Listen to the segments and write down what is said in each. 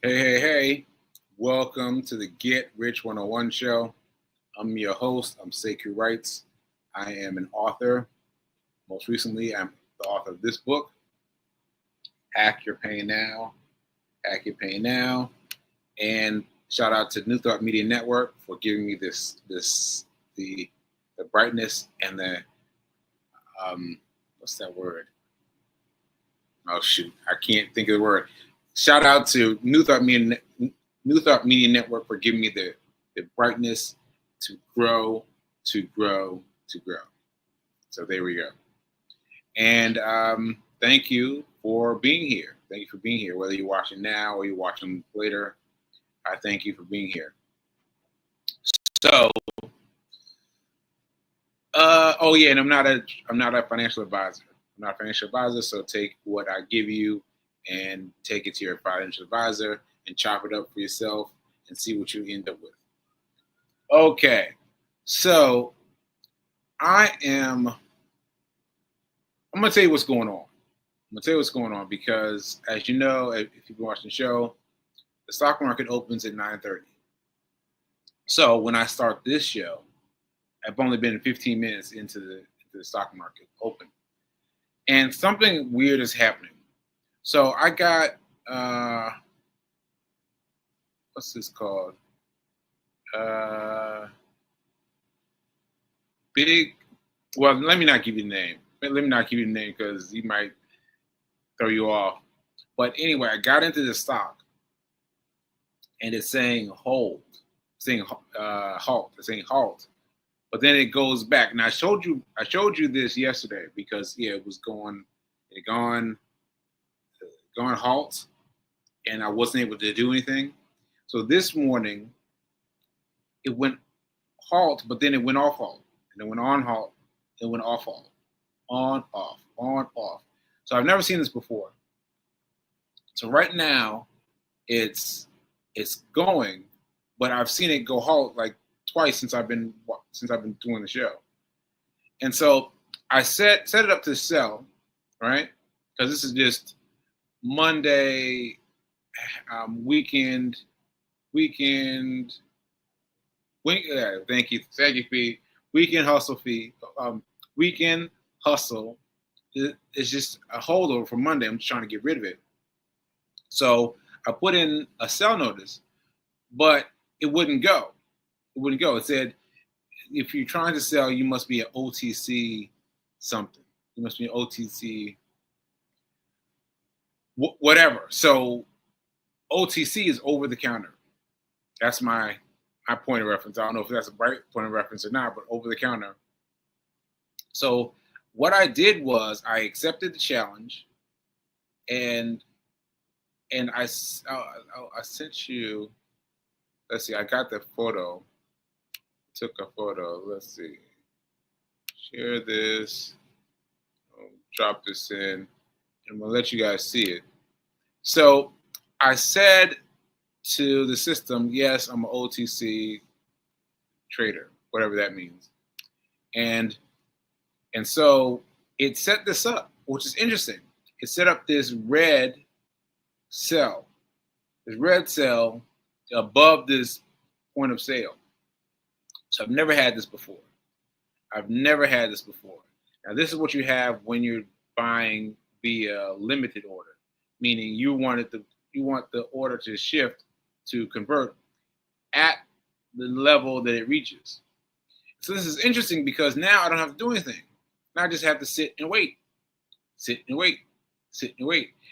Hey. Welcome to the Get Rich 101 show. I'm your host. I'm Sekou Writes. I am an author. Most recently, I'm the author of this book, Hack Your Pain Now. Hack Your Pain Now. And shout out to New Thought Media Network for giving me the brightness and the what's that word? Oh shoot, I can't think of the word. Shout out to New Thought Media Network for giving me the brightness to grow. So there we go. And thank you for being here. Thank you for being here. Whether you're watching now or you're watching later, I thank you for being here. So, and I'm not a financial advisor. I'm not a financial advisor, so take what I give you and take it to your financial advisor and chop it up for yourself and see what you end up with. Okay, so I'm going to tell you what's going on. Because, as you know, if you've been watching the show, the stock market opens at 9:30. So when I start this show, I've only been 15 minutes into the stock market open. And something weird is happening. So I got, what's this called? Let me not give you the name. Because you might throw you off. But anyway, I got into the stock and it's saying hold, saying halt, it's saying halt. But then it goes back. Now I showed you this yesterday because it was gone halt, and I wasn't able to do anything. So this morning it went halt, but then it went off halt, and it went on halt, it went off halt, on off. So I've never seen this before. So right now it's going, but I've seen it go halt like twice since I've been doing the show. And so I set it up to sell, right? Because this is just Monday weekend. Thank you fee. Weekend hustle fee. Weekend hustle. It's just a holdover from Monday. I'm just trying to get rid of it. So I put in a sell notice, but it wouldn't go. It said, if you're trying to sell, you must be an OTC something. You must be an OTC whatever. So OTC is over the counter. That's my point of reference. I don't know if that's a right point of reference or not, but over the counter. So what I did was I accepted the challenge, and I sent you. Let's see. I got the photo. Took a photo. Let's see. Share this. I'll drop this in. And I'm going to let you guys see it. So I said to the system, yes, I'm an OTC trader, whatever that means. And so it set this up, which is interesting. It set up this red cell above this point of sale. So I've never had this before. Now this is what you have when you're buying via limited order, meaning you want the order to shift to convert at the level that it reaches. So this is interesting because now I don't have to do anything. Now I just have to sit and wait. And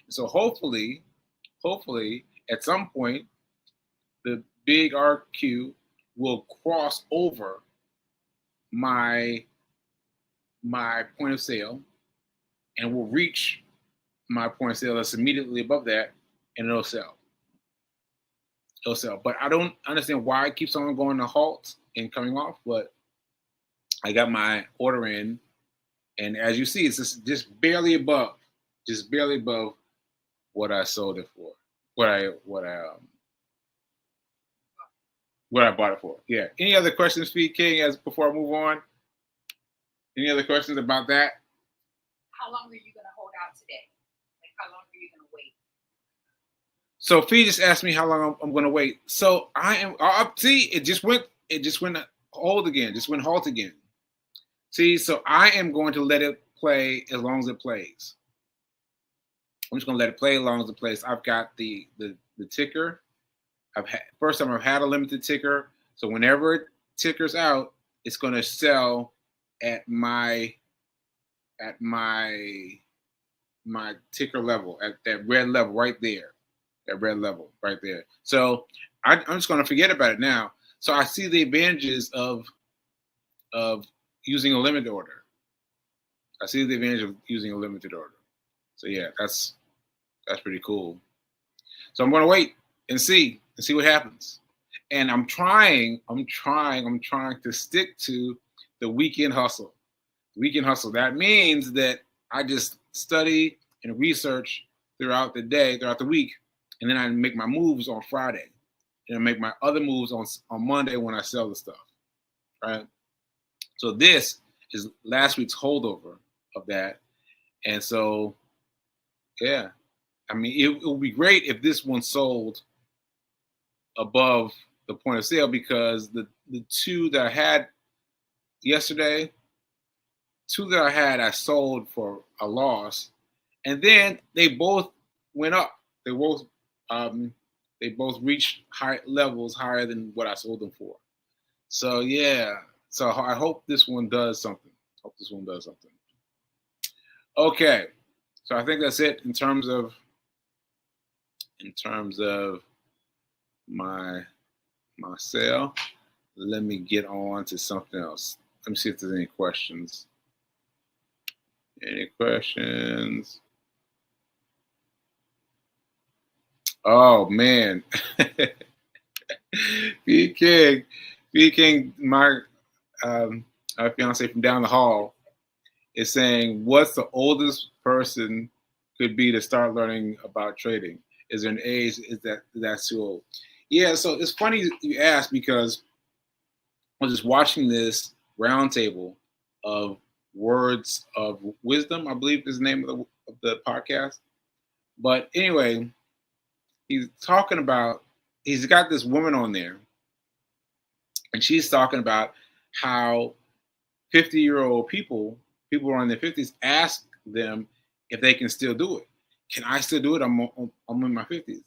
so hopefully at some point the big RQ will cross over my point of sale and will reach my point of sale that's immediately above that, and it'll sell. But I don't understand why it keeps on going to halt and coming off, but I got my order in, and as you see, it's just barely above what I sold it for, what I bought it for. Yeah. Any other questions, Feed King, before I move on? Any other questions about that? How long are you going to hold out today? Like, how long are you going to wait? So Fee just asked me how long I'm going to wait. So I am. See, it just went. It just went hold again. Just went halt again. See, so I am going to let it play as long as it plays. I'm just going to let it play as long as it plays. I've got the ticker. First time I've had a limited ticker. So whenever it tickers out, it's going to sell at my ticker level, at that red level right there. That red level right there. So I'm just going to forget about it now. So I see the advantages of using a limited order. I see the advantage of using a limited order. So yeah, that's pretty cool. So I'm going to wait and see what happens. And I'm trying to stick to the weekend hustle. Weekend hustle. That means that I just study and research throughout the day, throughout the week, and then I make my moves on Friday, and I make my other moves on Monday when I sell the stuff, right? So this is last week's holdover of that, and so yeah, I mean it would be great if this one sold above the point of sale, because the two that I had yesterday, I sold for a loss, and then they both went up. They both reached high levels higher than what I sold them for. So yeah, so I hope this one does something. Okay, so I think that's it in terms of my sale. Let me get on to something else. Let me see if there's any questions. Any questions? Oh man, B King, my fiance from down the hall is saying, "What's the oldest person could be to start learning about trading? Is there an age? Is that's too old?" Yeah, so it's funny you ask, because I was just watching this roundtable of words of wisdom, I believe is the name of the podcast. But anyway, he's got this woman on there, and she's talking about how 50-year-old people who are in their 50s, ask them if they can still do it. Can I still do it? I'm in my 50s.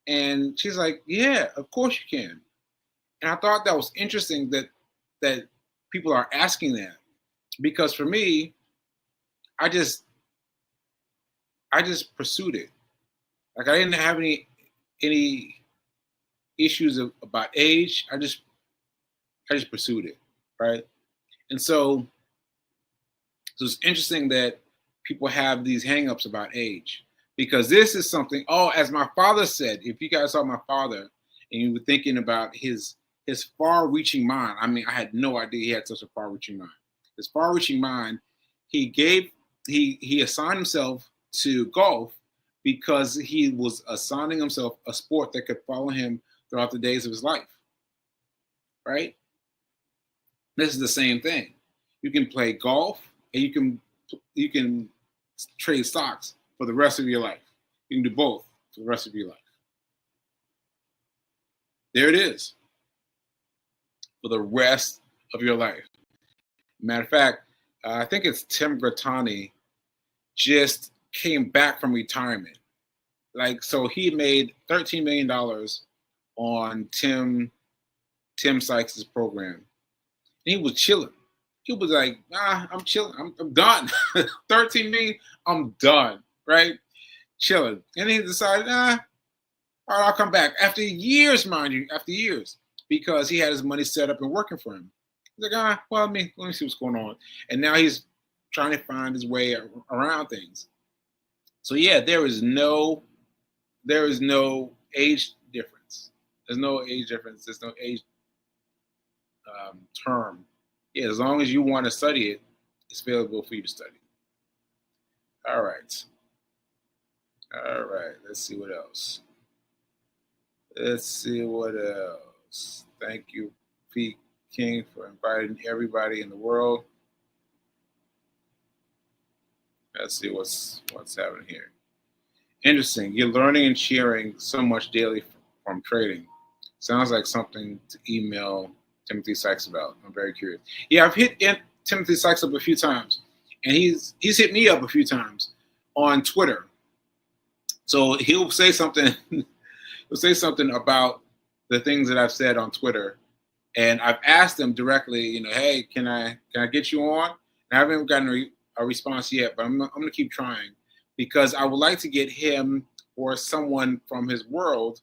And she's like, yeah, of course you can. And I thought that was interesting that people are asking that, because for me, I just pursued it. Like, I didn't have any issues about age. I just pursued it, right? And so it's interesting that people have these hangups about age, because this is something. Oh, as my father said, if you guys saw my father and you were thinking about his far-reaching mind. I mean, I had no idea he had such a far-reaching mind. His far-reaching mind, he assigned himself to golf because he was assigning himself a sport that could follow him throughout the days of his life. Right? This is the same thing. You can play golf and you can trade stocks for the rest of your life. You can do both for the rest of your life. There it is. For the rest of your life. Matter of fact, I think it's Tim Grattani just came back from retirement. Like, so he made $13 million on Tim Sykes' program. And he was chilling. He was like, I'm chilling. I'm done. 13 million, I'm done. Right? Chilling. And he decided, all right, I'll come back. After years, mind you, because he had his money set up and working for him. He's like, well, let me see what's going on. And now he's trying to find his way around things. So yeah, there is no age difference. There's no age difference. There's no age term. Yeah, as long as you want to study it, it's available for you to study. All right. Let's see what else. Thank you, Pete King, for inviting everybody in the world. Let's see what's happening here. Interesting. You're learning and sharing so much daily from trading. Sounds like something to email Timothy Sykes about. I'm very curious. Yeah, I've hit Timothy Sykes up a few times, and he's hit me up a few times on Twitter. So he'll say something. He'll say something about the things that I've said on Twitter, and I've asked him directly. Hey, can I get you on? And I haven't gotten a response yet, but I'm going to keep trying because I would like to get him or someone from his world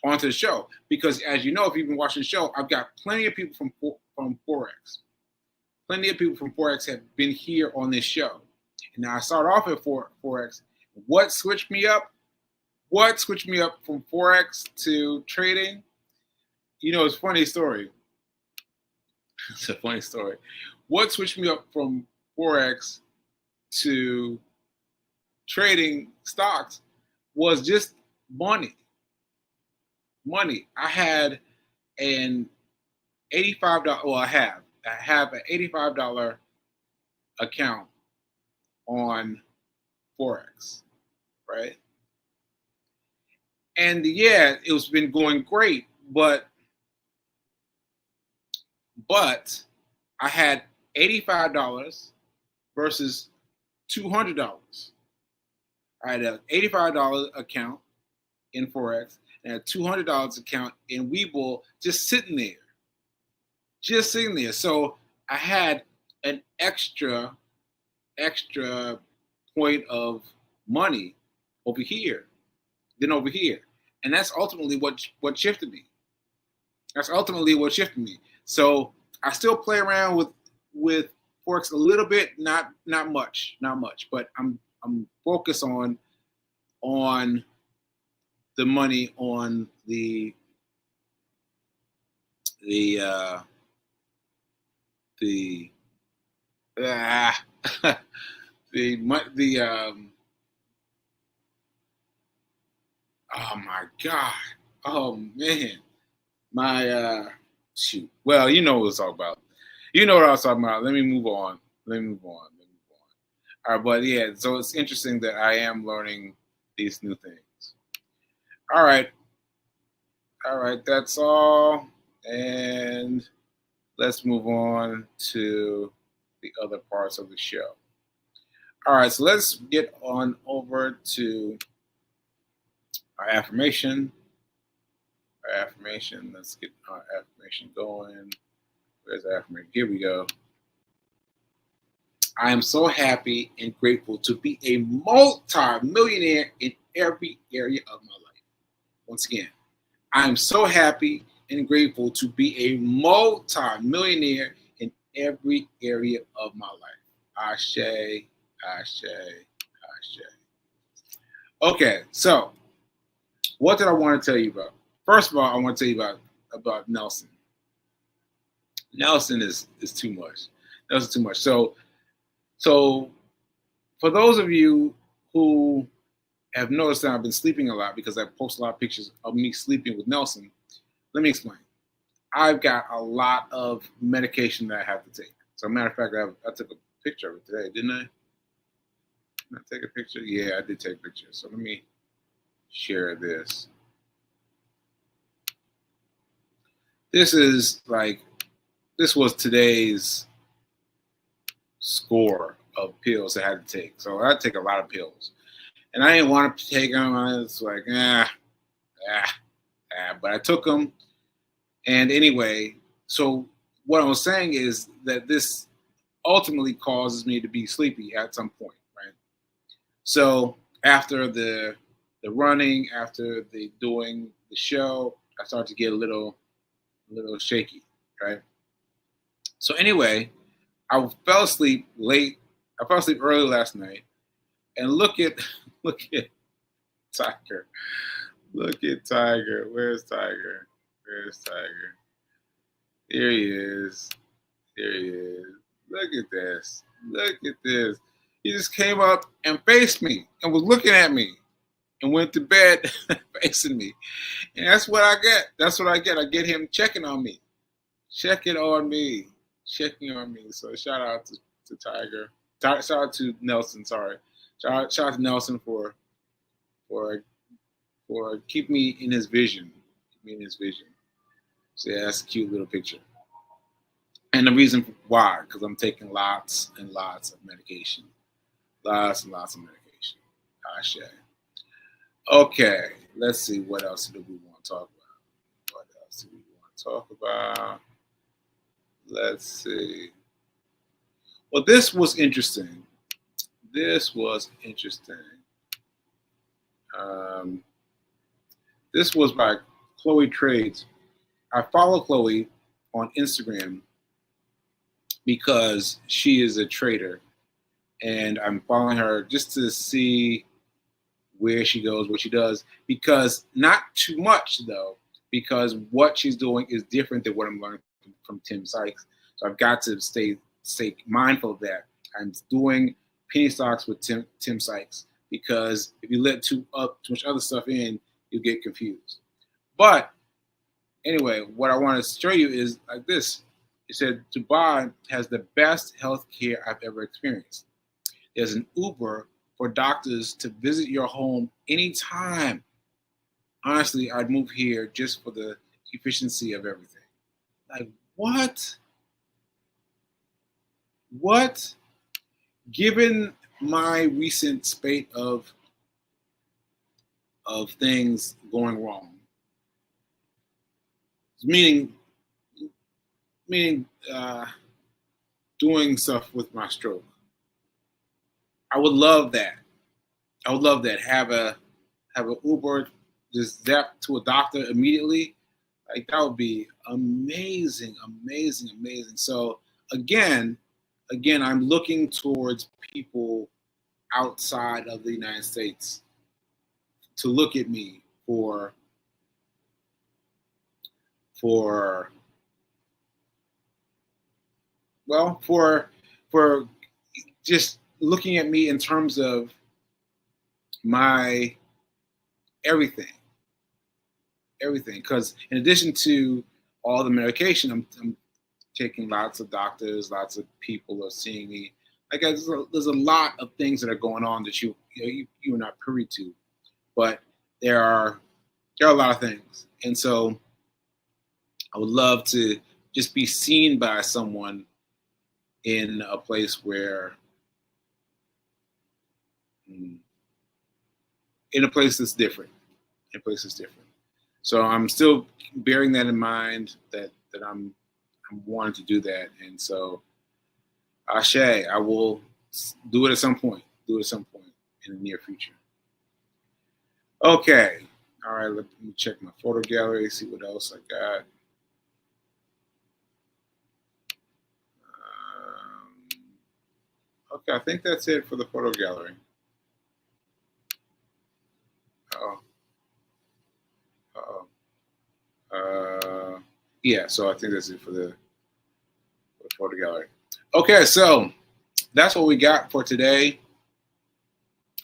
onto the show. Because as you know, if you've been watching the show, I've got plenty of people from Forex. Plenty of people from Forex have been here on this show. And now I started off at Forex. What switched me up? What switched me up from Forex to trading? It's a funny story. It's a funny story. What switched me up from Forex to trading stocks was just money. I had an $85. Well, I have an $85 account on Forex, right? And yeah, it's been going great, but I had $85 versus $200. I had an $85 account in Forex and a $200 account in Webull just sitting there. So I had an extra point of money over here than over here. And that's ultimately what shifted me. So I still play around with Forex a little bit, not much, but I'm focused on the money on the oh my God. Oh man. My shoot. Well, you know what I was talking about. Let me move on. All right, but yeah, so it's interesting that I am learning these new things. All right, that's all. And let's move on to the other parts of the show. All right, so let's get on over to our affirmation. Let's get our affirmation going. Where's the affirmation? Here we go. I am so happy and grateful to be a multi-millionaire in every area of my life. Once again, I am so happy and grateful to be a multi-millionaire in every area of my life. Ashe, ashe, ashe. Okay, so what did I want to tell you about? First of all, I want to tell you about Nelson. Nelson is too much. Nelson too much. So for those of you who have noticed that I've been sleeping a lot because I post a lot of pictures of me sleeping with Nelson, let me explain. I've got a lot of medication that I have to take. So, matter of fact, I took a picture of it today, didn't I? Did I take a picture? Yeah, I did take a picture. So let me share this. This was today's score of pills I had to take. So I take a lot of pills. And I didn't want to take them. I was like, but I took them. And anyway, so what I was saying is that this ultimately causes me to be sleepy at some point, right? So after the running, after the doing the show, I started to get a little shaky, right? So anyway, I fell asleep late. I fell asleep early last night, and look at Tiger. Look at Tiger. Where's Tiger? Here he is. Look at this. He just came up and faced me and was looking at me and went to bed facing me. And that's what I get. I get him checking on me. So shout out to Tiger. Shout out to Nelson, sorry. Shout out to Nelson for for keep me in his vision. Keep me in his vision. So yeah, that's a cute little picture. And the reason why, because I'm taking lots and lots of medication. Lots and lots of medication. Ashe. Okay, let's see. What else do we want to talk about? What else do we want to talk about? Let's see. Well, this was interesting. This was interesting. This was by Chloe Trades. I follow Chloe on Instagram because she is a trader, and I'm following her just to see where she goes, what she does, because not too much though, because what she's doing is different than what I'm learning from Tim Sykes. So I've got to stay mindful of that. I'm doing penny stocks with Tim Sykes because if you let too much other stuff in, you get confused. But anyway, what I want to show you is like this. It said Dubai has the best health care I've ever experienced. There's an Uber for doctors to visit your home anytime. Honestly, I'd move here just for the efficiency of everything. Like, what? What? Given my recent spate of things going wrong, meaning doing stuff with my stroke, I would love that. I would love that. Have a Uber, just zap to a doctor immediately. Like that would be amazing, amazing, amazing. So again, I'm looking towards people outside of the United States to look at me for just looking at me in terms of my everything. Because in addition to all the medication, I'm taking lots of doctors, lots of people are seeing me. Like there's a lot of things that are going on that you are not privy to, but there are a lot of things, and so I would love to just be seen by someone in a place where, in a place that's different, So I'm still bearing that in mind that I'm wanting to do that, and so Ashe, I will do it at some point. In the near future. Okay. All right. Let me check my photo gallery. See what else I got. Okay, I think that's it for the photo gallery. Yeah. So I think that's it for the photo gallery. Okay, so that's what we got for today.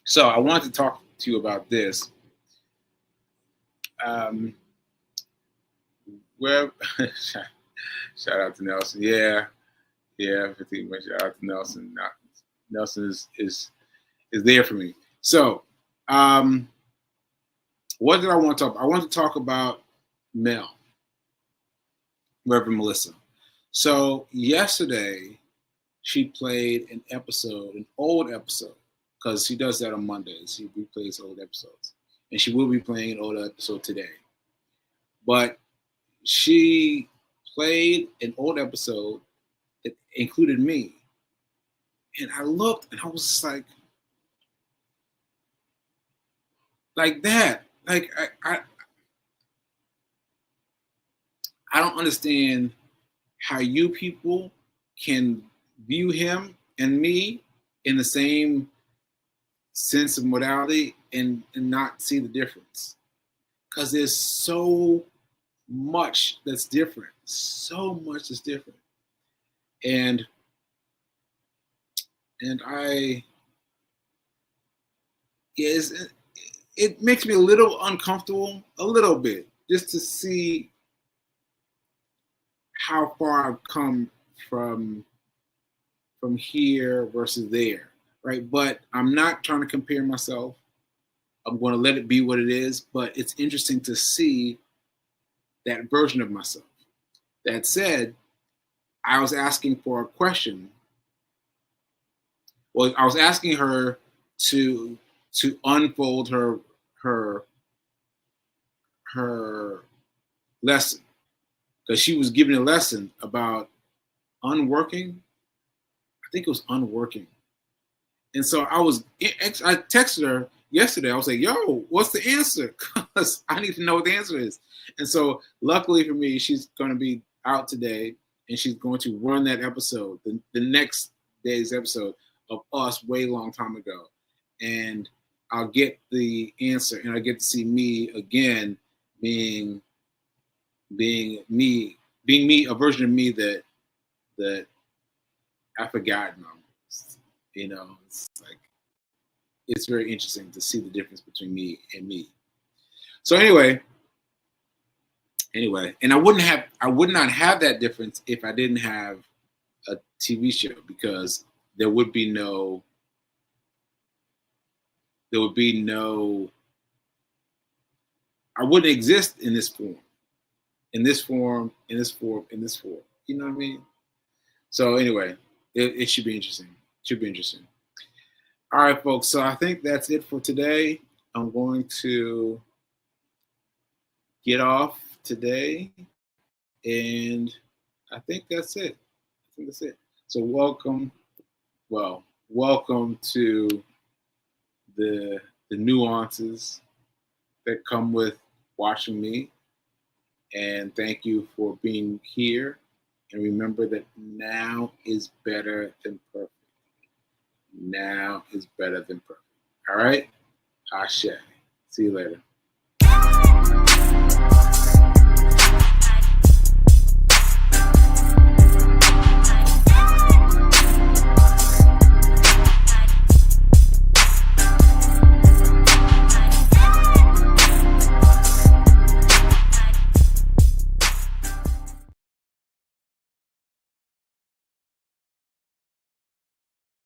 So I wanted to talk to you about this. Where shout out to Nelson. Yeah, 15. Shout out to Nelson. Nelson is there for me. So, what did I want to talk about? I want to talk about Mel, Reverend Melissa. So yesterday, she played an old episode, because she does that on Mondays. She replays old episodes, and she will be playing an old episode today. But she played an old episode that included me, and I looked, and I was just like that. Like I don't understand how you people can view him and me in the same sense of modality and not see the difference. Because there's so much that's different. And it makes me a little uncomfortable, a little bit, just to see how far I've come from here versus there, right? But I'm not trying to compare myself. I'm going to let it be what it is, but it's interesting to see that version of myself. That said, I was asking for a question. Well, I was asking her to unfold her lesson, because she was giving a lesson about unworking. I think it was unworking. And so I texted her yesterday. I was like, yo, what's the answer? Because I need to know what the answer is. And so luckily for me, she's going to be out today, and she's going to run that episode, the next day's episode of us way long time ago. And I'll get the answer, and I get to see me again being me, a version of me that I've forgotten almost. You know, it's like, it's very interesting to see the difference between me and me. So anyway, and I would not have that difference if I didn't have a TV show, because there would be no I wouldn't exist in this form. You know what I mean? So anyway, it should be interesting. All right, folks. So I think that's it for today. I'm going to get off today, and I think that's it. So welcome to the nuances that come with watching me. And thank you for being here. And remember that now is better than perfect. Now is better than perfect. All right? Ashe. See you later.